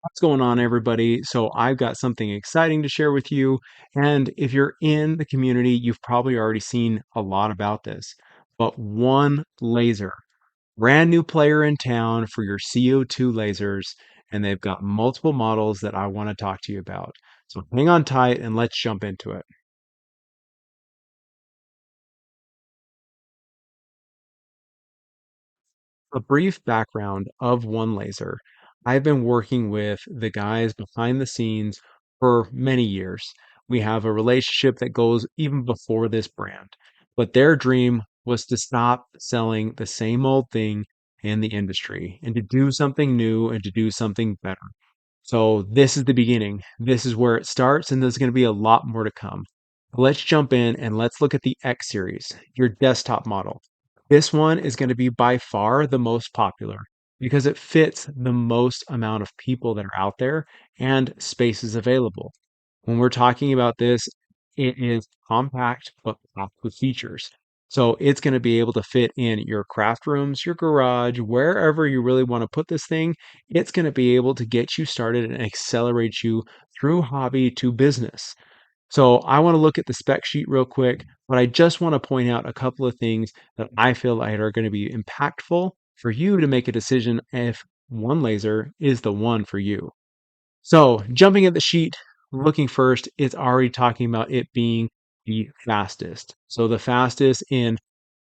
What's going on, everybody? So, I've got something exciting to share with you. And if you're in the community, you've probably already seen a lot about this. But One Laser, brand new player in town for your CO2 lasers, and they've got multiple models that I want to talk to you about. So, hang on tight and let's jump into it. A brief background of OneLaser. I've been working with the guys behind the scenes for many years. We have a relationship that goes even before this brand. But their dream was to stop selling the same old thing in the industry and to do something new and to do something better. So this is the beginning. This is where it starts, and there's going to be a lot more to come. Let's jump in and let's look at the X series, your desktop model. This one is going to be by far the most popular because it fits the most amount of people that are out there and space is available. When we're talking about this, it is compact but packed with features. So it's going to be able to fit in your craft rooms, your garage, wherever you really want to put this thing. It's going to be able to get you started and accelerate you through hobby to business. So I want to look at the spec sheet real quick, but I just want to point out a couple of things that I feel like are going to be impactful for you to make a decision if one laser is the one for you. So jumping at the sheet, looking first, it's already talking about it being the fastest. So the fastest in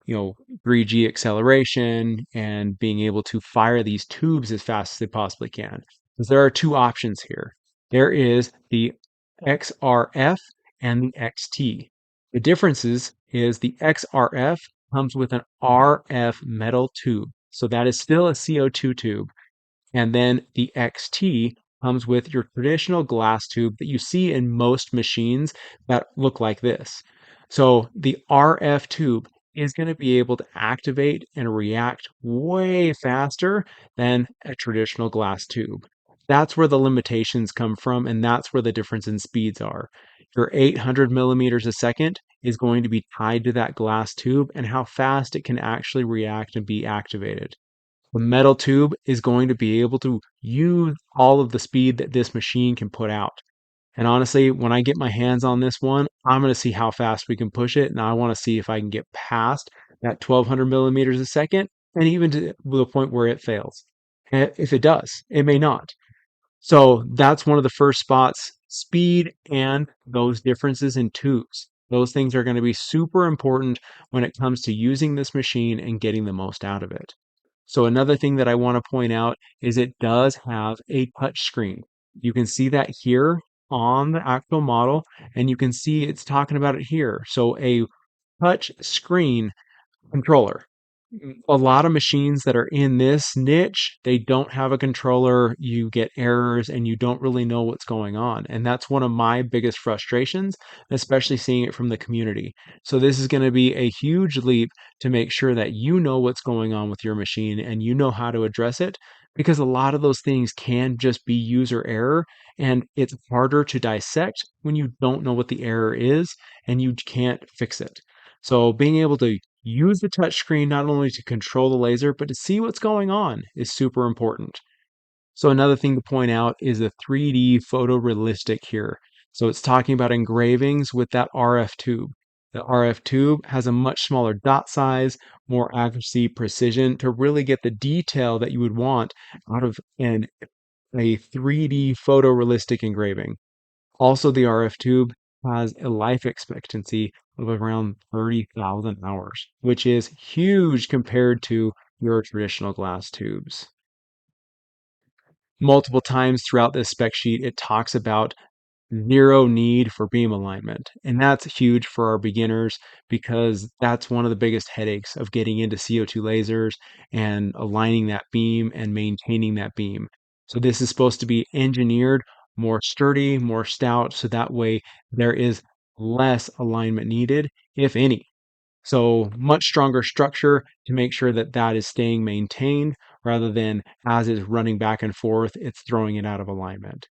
3G acceleration and being able to fire these tubes as fast as they possibly can. Because there are two options here. There is the XRF and the XT. The differences is the XRF comes with an RF metal tube. So that is still a CO2 tube. And then the XT comes with your traditional glass tube that you see in most machines that look like this. So the RF tube is going to be able to activate and react way faster than a traditional glass tube. That's where the limitations come from, and that's where the difference in speeds are. Your 800 millimeters a second is going to be tied to that glass tube and how fast it can actually react and be activated. The metal tube is going to be able to use all of the speed that this machine can put out. And honestly, when I get my hands on this one, I'm going to see how fast we can push it. And I want to see if I can get past that 1200 millimeters a second and even to the point where it fails. And if it does, it may not. So that's one of the first spots, speed and those differences in tubes. Those things are going to be super important when it comes to using this machine and getting the most out of it. So another thing that I want to point out is it does have a touch screen. You can see that here on the actual model, and you can see it's talking about it here. So a touch screen controller. A lot of machines that are in this niche, they don't have a controller. You get errors and you don't really know what's going on. And that's one of my biggest frustrations, especially seeing it from the community. So this is going to be a huge leap to make sure that you know what's going on with your machine and you know how to address it, because a lot of those things can just be user error and it's harder to dissect when you don't know what the error is and you can't fix it. So being able to use the touchscreen not only to control the laser, but to see what's going on is super important. So another thing to point out is the 3D photorealistic here. So it's talking about engravings with that RF tube. The RF tube has a much smaller dot size, more accuracy, precision to really get the detail that you would want out of a 3D photorealistic engraving. Also, the RF tube has a life expectancy of around 30,000 hours, which is huge compared to your traditional glass tubes. Multiple times throughout this spec sheet, it talks about zero need for beam alignment. And that's huge for our beginners because that's one of the biggest headaches of getting into CO2 lasers and aligning that beam and maintaining that beam. So this is supposed to be engineered more sturdy, more stout, so that way there is less alignment needed, if any. So much stronger structure to make sure that that is staying maintained rather than as it's running back and forth, it's throwing it out of alignment.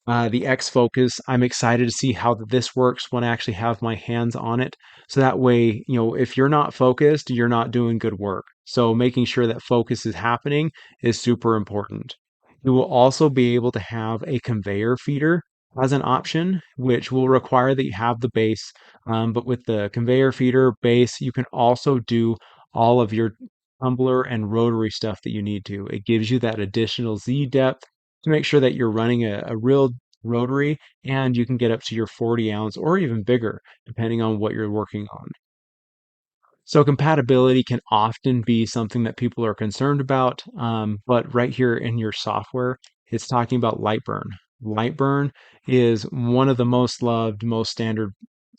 The X Focus, I'm excited to see how this works when I actually have my hands on it. So that way, if you're not focused, you're not doing good work. So making sure that focus is happening is super important. You will also be able to have a conveyor feeder as an option, which will require that you have the base. But with the conveyor feeder base, you can also do all of your tumbler and rotary stuff that you need to. It gives you that additional Z depth to make sure that you're running a real rotary and you can get up to your 40 ounce or even bigger, depending on what you're working on. So compatibility can often be something that people are concerned about, but right here in your software, it's talking about Lightburn. Lightburn is one of the most loved, most standard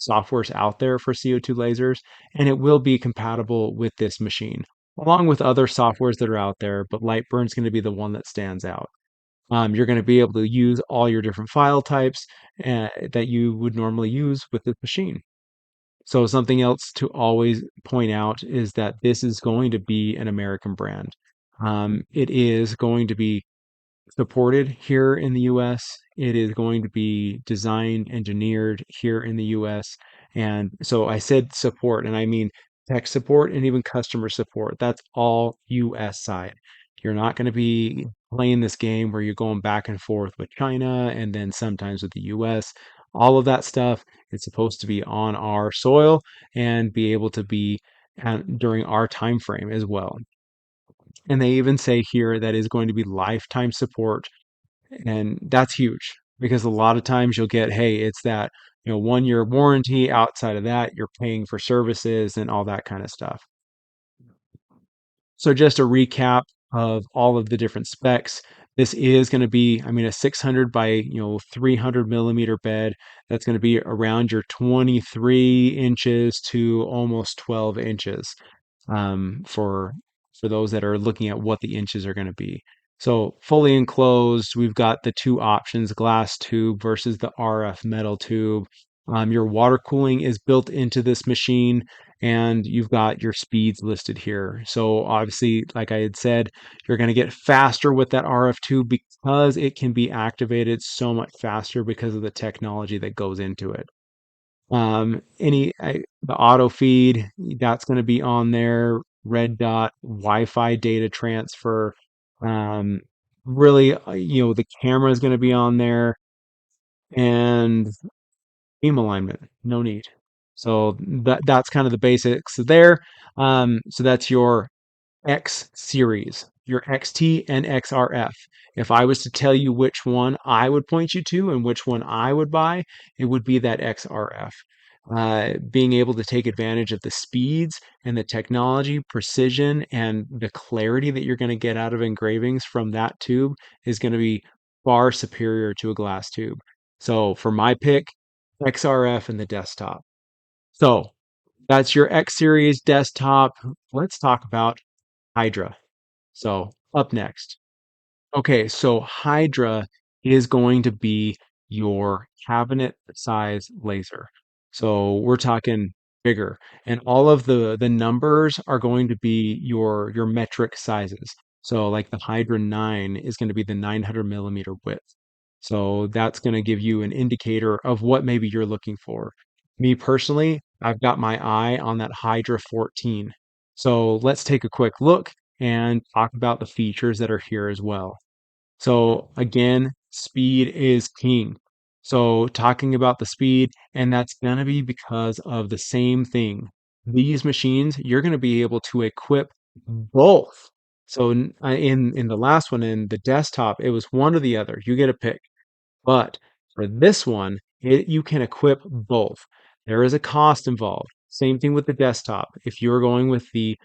softwares out there for CO2 lasers, and it will be compatible with this machine, along with other softwares that are out there, but Lightburn is going to be the one that stands out. You're going to be able to use all your different file types that you would normally use with this machine. So something else to always point out is that this is going to be an American brand. It is going to be supported here in the US. It is going to be designed, engineered here in the US. And so I said support, and I mean tech support and even customer support. That's all US side. You're not going to be playing this game where you're going back and forth with China and then sometimes with the US. All of that stuff is supposed to be on our soil and be able to be during our time frame as well. And they even say here that is going to be lifetime support, and that's huge because a lot of times you'll get, hey, it's that, 1 year warranty. Outside of that, you're paying for services and all that kind of stuff. So just a recap of all of the different specs. This is going to be, I mean, a 600 by 300 millimeter bed. That's going to be around your 23 inches to almost 12 inches, for those that are looking at what the inches are going to be. So fully enclosed, we've got the two options, glass tube versus the RF metal tube. Your water cooling is built into this machine, and you've got your speeds listed here. So obviously, like I had said, you're going to get faster with that RF tube because it can be activated so much faster because of the technology that goes into it. The auto feed, that's going to be on there. Red dot, Wi-Fi data transfer. Um, really, the camera is going to be on there, and beam alignment, no need. So that's kind of the basics there. So that's your X series, your XT and XRF. If I was to tell you which one I would point you to and which one I would buy, it would be that XRF. Being able to take advantage of the speeds and the technology, precision, and the clarity that you're going to get out of engravings from that tube is going to be far superior to a glass tube. So for my pick, XRF and the desktop. So that's your X series desktop. Let's talk about Hydra. So up next. Okay, so Hydra is going to be your cabinet size laser. So we're talking bigger, and all of the numbers are going to be your metric sizes. So like the Hydra 9 is going to be the 900 millimeter width. So that's going to give you an indicator of what maybe you're looking for. Me personally, I've got my eye on that Hydra 14. So let's take a quick look and talk about the features that are here as well. So again, speed is king. So talking about the speed, and that's going to be because of the same thing. These machines, you're going to be able to equip both. So in the last one, in the desktop, it was one or the other. You get a pick. But for this one, you can equip both. There is a cost involved. Same thing with the desktop. If you're going with the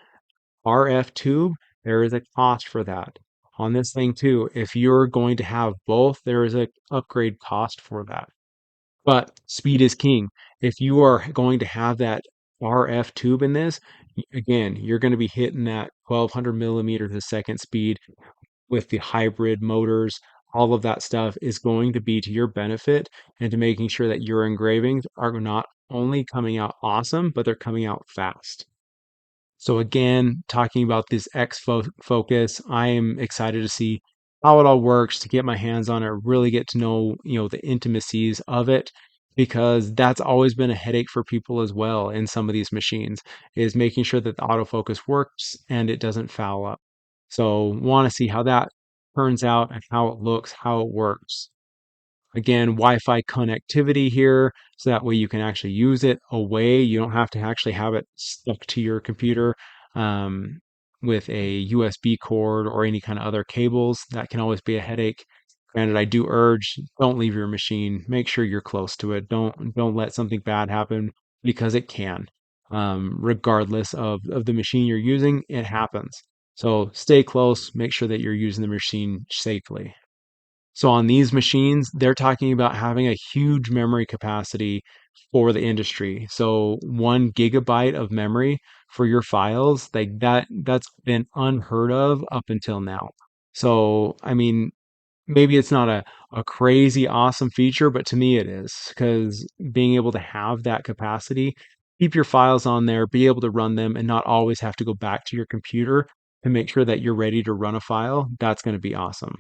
RF tube, there is a cost for that. On this thing too, if you're going to have both, there is a upgrade cost for that. But speed is king. If you are going to have that RF tube in this, again, you're going to be hitting that 1200 millimeters a second speed with the hybrid motors. All of that stuff is going to be to your benefit and to making sure that your engravings are not only coming out awesome, but they're coming out fast. So again, talking about this focus, I am excited to see how it all works, to get my hands on it, really get to know, the intimacies of it, because that's always been a headache for people as well in some of these machines, is making sure that the autofocus works and it doesn't foul up. So want to see how that turns out and how it looks, how it works. Again, Wi-Fi connectivity here, so that way you can actually use it away. You don't have to actually have it stuck to your computer um, with a USB cord or any kind of other cables. That can always be a headache. Granted, I do urge, don't leave your machine. Make sure you're close to it. Don't let something bad happen because it can. Regardless of the machine you're using, it happens. So stay close. Make sure that you're using the machine safely. So on these machines, they're talking about having a huge memory capacity for the industry. So 1 gigabyte of memory for your files, like that's been unheard of up until now. So, I mean, maybe it's not a crazy awesome feature, but to me it is because being able to have that capacity, keep your files on there, be able to run them and not always have to go back to your computer to make sure that you're ready to run a file, that's going to be awesome.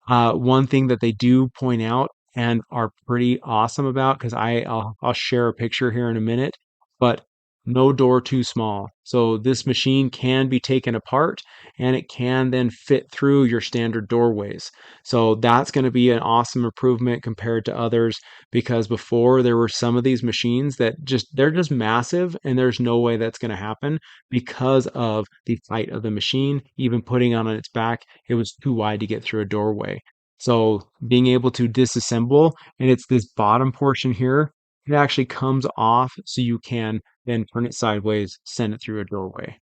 One thing that they do point out and are pretty awesome about, because I'll share a picture here in a minute, but no door too small. So this machine can be taken apart and it can then fit through your standard doorways. So that's going to be an awesome improvement compared to others because before there were some of these machines that they're just massive and there's no way that's going to happen because of the height of the machine. Even putting it on its back, it was too wide to get through a doorway. So being able to disassemble, and it's this bottom portion here, it actually comes off so you can then turn it sideways, send it through a doorway.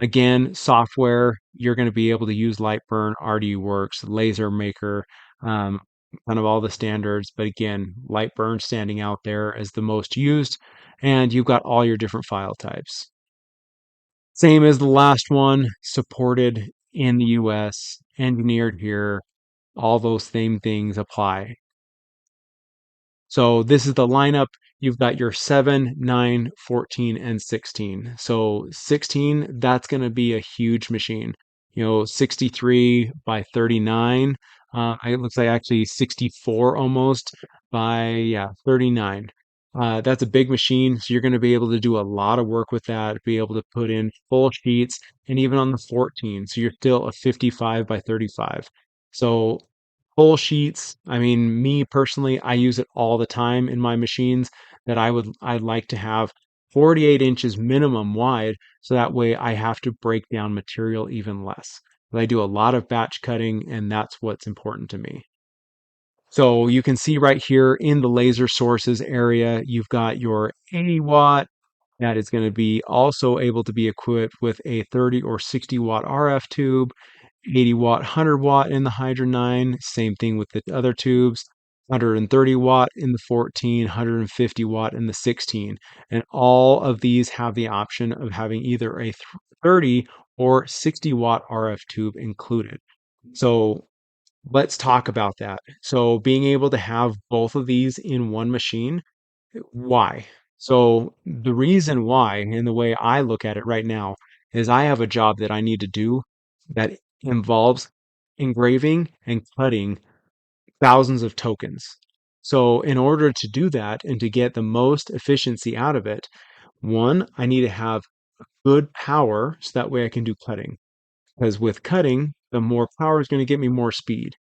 Again, software, you're going to be able to use Lightburn, RDWorks, Laser Maker, um, kind of all the standards. But again, Lightburn standing out there as the most used, and you've got all your different file types. Same as the last one, supported in the US, engineered here, all those same things apply. So this is the lineup. You've got your 7, 9, 14, and 16. So 16, that's going to be a huge machine. 63 by 39. It looks like actually 64 almost by, yeah, 39. That's a big machine. So you're going to be able to do a lot of work with that, be able to put in full sheets and even on the 14. So you're still a 55 by 35. So full sheets. I mean, me personally, I use it all the time in my machines that I'd like to have 48 inches minimum wide, so that way I have to break down material even less. But I do a lot of batch cutting, and that's what's important to me. So you can see right here in the laser sources area, you've got your 80 watt that is going to be also able to be equipped with a 30 or 60 watt RF tube, 80 watt, 100 watt in the Hydra 9. Same thing with the other tubes. 130 watt in the 14, 150 watt in the 16. And all of these have the option of having either a 30 or 60 watt RF tube included. So let's talk about that. So being able to have both of these in one machine, why? So the reason why, and the way I look at it right now, is I have a job that I need to do that involves engraving and cutting thousands of tokens. So in order to do that and to get the most efficiency out of it, one, I need to have good power so that way I can do cutting. Because with cutting, the more power is going to get me more speed.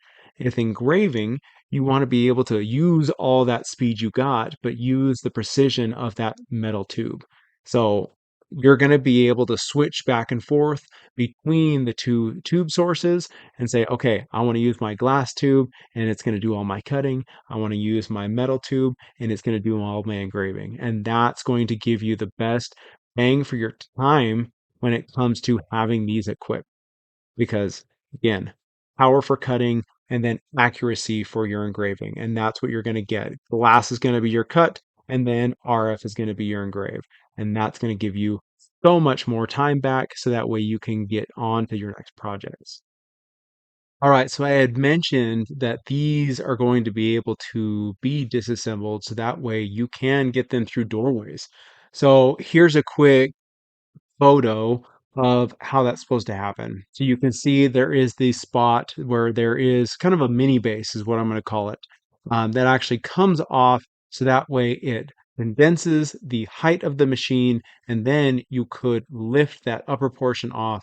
With engraving, you want to be able to use all that speed you got, but use the precision of that metal tube. So you're going to be able to switch back and forth between the two tube sources and say, okay, I want to use my glass tube and it's going to do all my cutting. I want to use my metal tube and it's going to do all my engraving. And that's going to give you the best bang for your time when it comes to having these equipped because again, power for cutting and then accuracy for your engraving. And that's what you're going to get. Glass is going to be your cut, and then RF is going to be your engrave. And that's going to give you so much more time back so that way you can get on to your next projects. All right, so I had mentioned that these are going to be able to be disassembled so that way you can get them through doorways. So here's a quick photo of how that's supposed to happen. So you can see there is the spot where there is kind of a mini base, is what I'm going to call it, that actually comes off. So that way it condenses the height of the machine, and then you could lift that upper portion off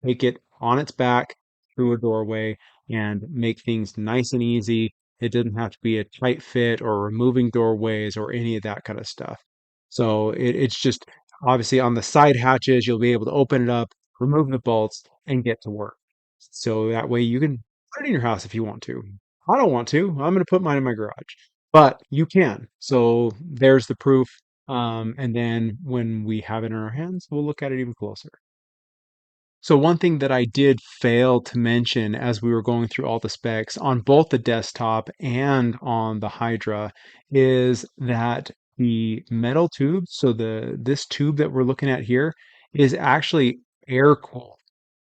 take it on its back through a doorway and make things nice and easy. It doesn't have to be a tight fit or removing doorways or any of that kind of stuff. So it's just obviously on the side hatches, you'll be able to open it up, remove the bolts, and get to work. So that way you can put it in your house if you want to. I don't want to. I'm going to put mine in my garage, but you can. So there's the proof. And then when we have it in our hands, we'll look at it even closer. So one thing that I did fail to mention as we were going through all the specs on both the desktop and on the Hydra is that the metal tube, so this tube that we're looking at here is actually air cooled.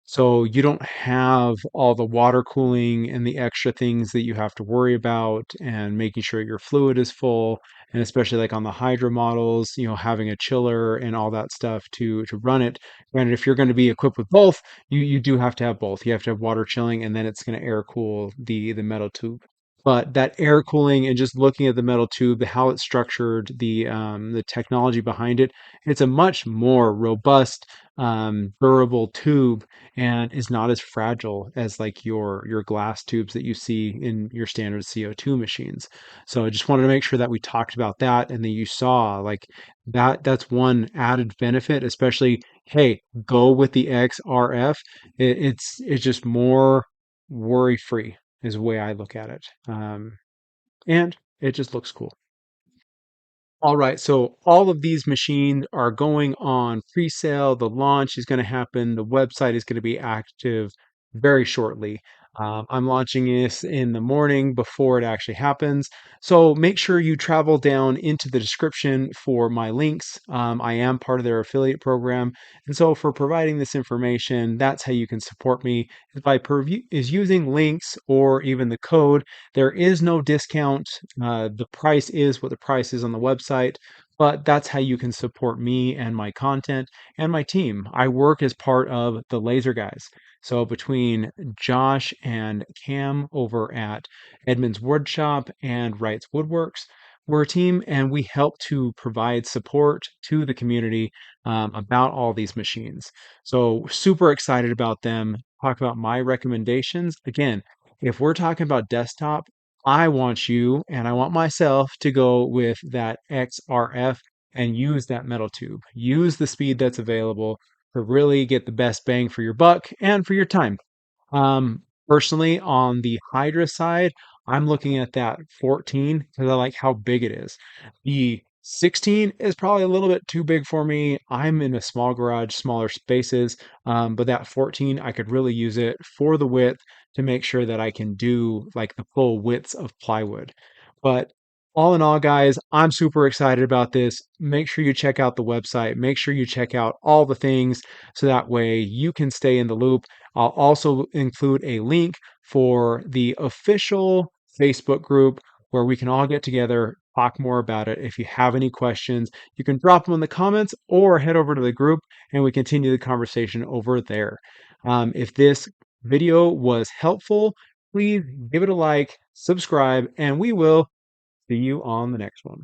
So you don't have all the water cooling and the extra things that you have to worry about and making sure your fluid is full. And especially like on the Hydra models, having a chiller and all that stuff to run it. Granted, if you're going to be equipped with both, you do have to have both. You have to have water chilling and then it's going to air cool the metal tube. But that air cooling and just looking at the metal tube, how it's structured, the technology behind it, it's a much more robust, durable tube and is not as fragile as like your glass tubes that you see in your standard CO2 machines. So I just wanted to make sure that we talked about that and that you saw like that's one added benefit, especially hey, go with the XRF. It's just more worry free is the way I look at it. And it just looks cool. All right, so all of these machines are going on pre-sale. The launch is going to happen. The website is going to be active very shortly. I'm launching this in the morning before it actually happens. So make sure you travel down into the description for my links. I am part of their affiliate program. And so for providing this information, that's how you can support me is by is using links or even the code. There is no discount. The price is what the price is on the website, but that's how you can support me and my content and my team. I work as part of the Laser Guys. So between Josh and Cam over at Edmonds Woodshop and Wrights Woodworks, we're a team and we help to provide support to the community about all these machines. So super excited about them. Talk about my recommendations. Again, if we're talking about desktop, I want you and I want myself to go with that XRF and use that metal tube. Use the speed that's available to really get the best bang for your buck and for your time. Personally, on the Hydra side, I'm looking at that 14 because I like how big it is. The 16 is probably a little bit too big for me. I'm in a small garage, smaller spaces, but that 14, I could really use it for the width to make sure that I can do like the full widths of plywood. But all in all, guys, I'm super excited about this. Make sure you check out the website. Make sure you check out all the things so that way you can stay in the loop. I'll also include a link for the official Facebook group where we can all get together, talk more about it. If you have any questions, you can drop them in the comments or head over to the group and we continue the conversation over there. If this video was helpful, please give it a like, subscribe, and we will see you on the next one.